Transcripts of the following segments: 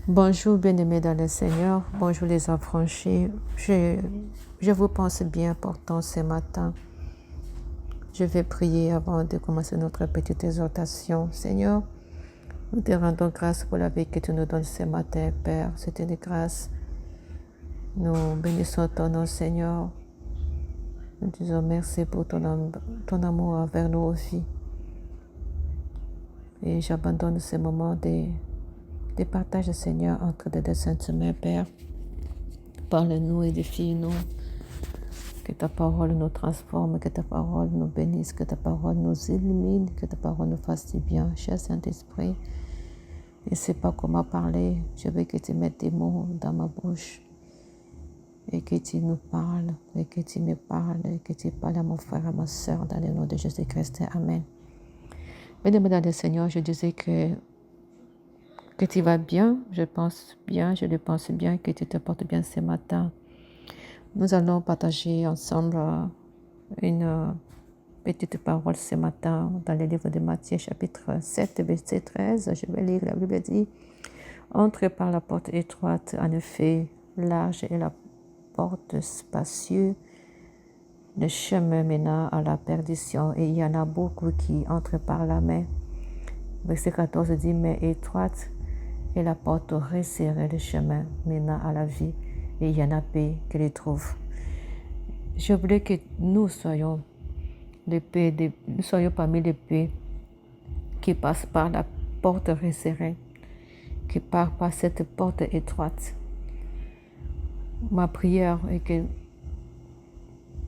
Bonjour, bien-aimés dans le Seigneur. Bonjour, les affranchis. Je vous pense bien important ce matin. Je vais prier avant de commencer notre petite exhortation. Seigneur, nous te rendons grâce pour la vie que tu nous donnes ce matin, Père. C'est une grâce. Nous bénissons ton nom, Seigneur. Nous disons merci pour ton amour envers nos vies. Et j'abandonne ce moment de partage, Seigneur, entre les deux saintes mains, Père. Parle-nous, édifie-nous. Que ta parole nous transforme, que ta parole nous bénisse, que ta parole nous illumine, que ta parole nous fasse du bien. Cher Saint-Esprit, je ne sais pas comment parler. Je veux que tu mettes des mots dans ma bouche et que tu nous parles, et que tu me parles, et que tu parles à mon frère, à ma soeur, dans le nom de Jésus-Christ. Amen. Bien-aimé dans le Seigneur, je disais que tu vas bien, je le pense bien, que tu te portes bien ce matin. Nous allons partager ensemble une petite parole ce matin dans le livre de Matthieu, chapitre 7, verset 13. Je vais lire. La Bible dit: Entrez par la porte étroite, en effet, large est la porte spacieuse, le chemin menant à la perdition, et il y en a beaucoup qui entrent par la main. Verset 14 dit: Mais étroite est la porte resserrée, le chemin menant à la vie, et il y en a peu qui les trouvent. Je voulais que nous soyons parmi les peu qui passent par la porte resserrée, qui passent par cette porte étroite. Ma prière est que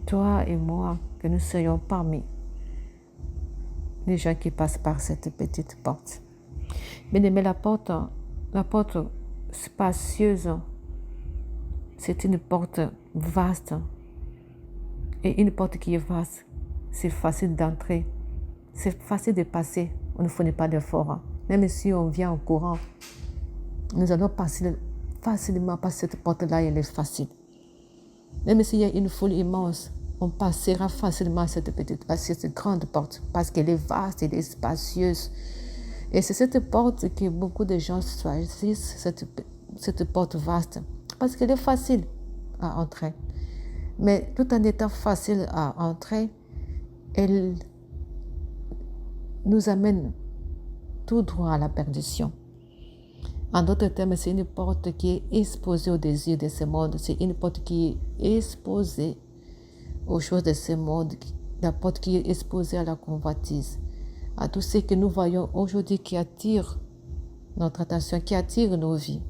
toi et moi, que nous soyons parmi les gens qui passent par cette petite porte. Mais la porte spacieuse, c'est une porte vaste. Et une porte qui est vaste, c'est facile d'entrer, c'est facile de passer, on ne fournit pas d'effort. Même si on vient en courant, nous allons passer facilement par cette porte-là, elle est facile. Même s'il y a une foule immense, on passera facilement cette grande porte, parce qu'elle est vaste, elle est spacieuse. Et c'est cette porte que beaucoup de gens choisissent, cette porte vaste, parce qu'elle est facile à entrer. Mais tout en étant facile à entrer, elle nous amène tout droit à la perdition. En d'autres termes, c'est une porte qui est exposée aux désirs de ce monde. C'est une porte qui est exposée aux choses de ce monde. La porte qui est exposée à la convoitise, à tout ce que nous voyons aujourd'hui qui attire notre attention, qui attire nos vies.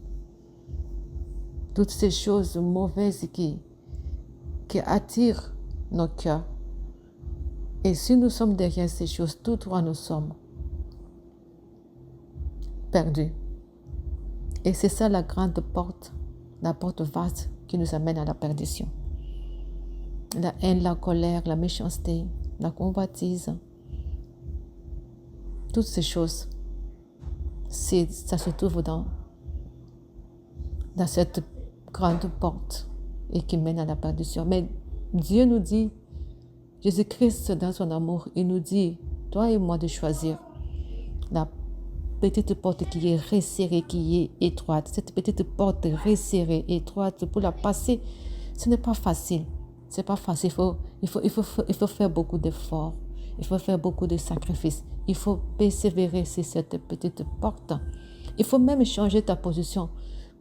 Toutes ces choses mauvaises qui attirent nos cœurs. Et si nous sommes derrière ces choses, tout droit nous sommes perdus. Et c'est ça la grande porte, la porte vaste qui nous amène à la perdition. La haine, la colère, la méchanceté, la convoitise, toutes ces choses, ça se trouve dans cette grande porte et qui mène à la perdition. Mais Dieu nous dit, Jésus-Christ dans son amour, il nous dit, toi et moi, de choisir la petite porte qui est resserrée, qui est étroite. Cette petite porte resserrée, étroite, pour la passer, ce n'est pas facile. C'est pas facile. Il faut faire beaucoup d'efforts. Il faut faire beaucoup de sacrifices. Il faut persévérer sur cette petite porte. Il faut même changer ta position.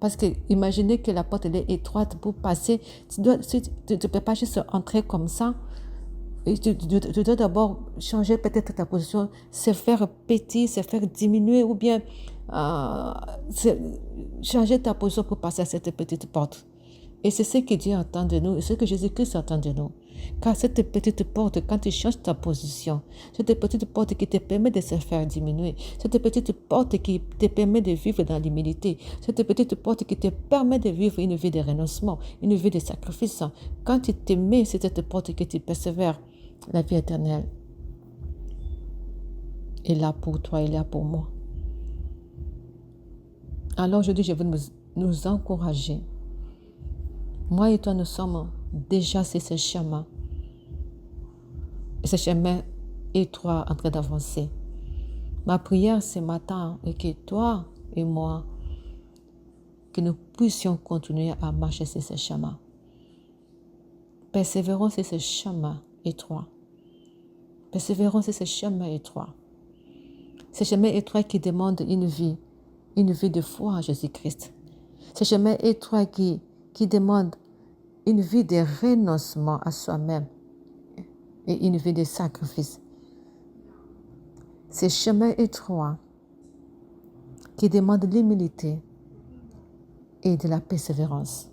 Parce que imaginez que la porte elle est étroite pour passer. Tu ne peux pas juste entrer comme ça. Et tu dois d'abord changer peut-être ta position, se faire petit, se faire diminuer ou bien changer ta position pour passer à cette petite porte. Et c'est ce que Dieu attend de nous et ce que Jésus-Christ attend de nous. Car cette petite porte, quand tu changes ta position, cette petite porte qui te permet de se faire diminuer, cette petite porte qui te permet de vivre dans l'humilité, cette petite porte qui te permet de vivre une vie de renoncement, une vie de sacrifice, quand tu te mets sur cette porte que tu persévères, la vie éternelle est là pour toi, est là pour moi. Alors aujourd'hui, je veux nous encourager. Moi et toi, nous sommes déjà sur ce chemin. Ce chemin étroit en train d'avancer. Ma prière ce matin est que toi et moi, que nous puissions continuer à marcher sur ce chemin. Persévérons sur ce chemin étroit. Persévérons sur ce chemin étroit. Ce chemin étroit qui demande une vie de foi en Jésus-Christ. Ce chemin étroit qui demande une vie de renoncement à soi-même et une vie de sacrifice. Ce chemin étroit qui demande l'humilité et de la persévérance.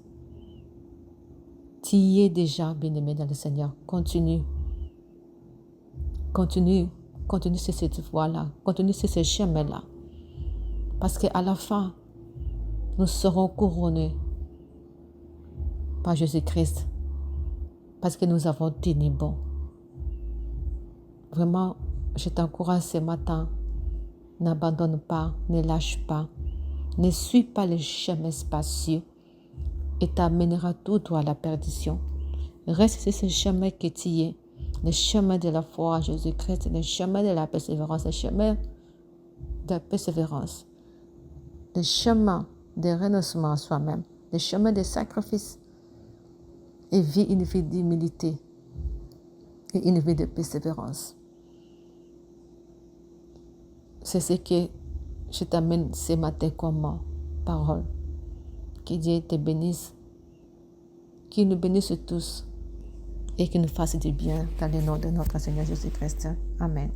Tu y es déjà, bien-aimé dans le Seigneur. Continue sur cette voie-là. Continue sur ce chemin-là. Parce qu'à la fin, nous serons couronnés par Jésus-Christ. Parce que nous avons tenu bon. Vraiment, je t'encourage ce matin. N'abandonne pas, ne lâche pas. Ne suis pas le chemin spacieux et t'amènera tout droit à la perdition. Reste sur ce chemin que tu es, le chemin de la foi à Jésus-Christ, le chemin de la persévérance, le chemin de la persévérance, le chemin de renoncement à soi-même, le chemin de sacrifice et vis une vie d'humilité et une vie de persévérance. C'est ce que je t'amène ce matin comme parole. Que Dieu te bénisse, qu'il nous bénisse tous et qu'il nous fasse du bien dans le nom de notre Seigneur Jésus-Christ. Amen.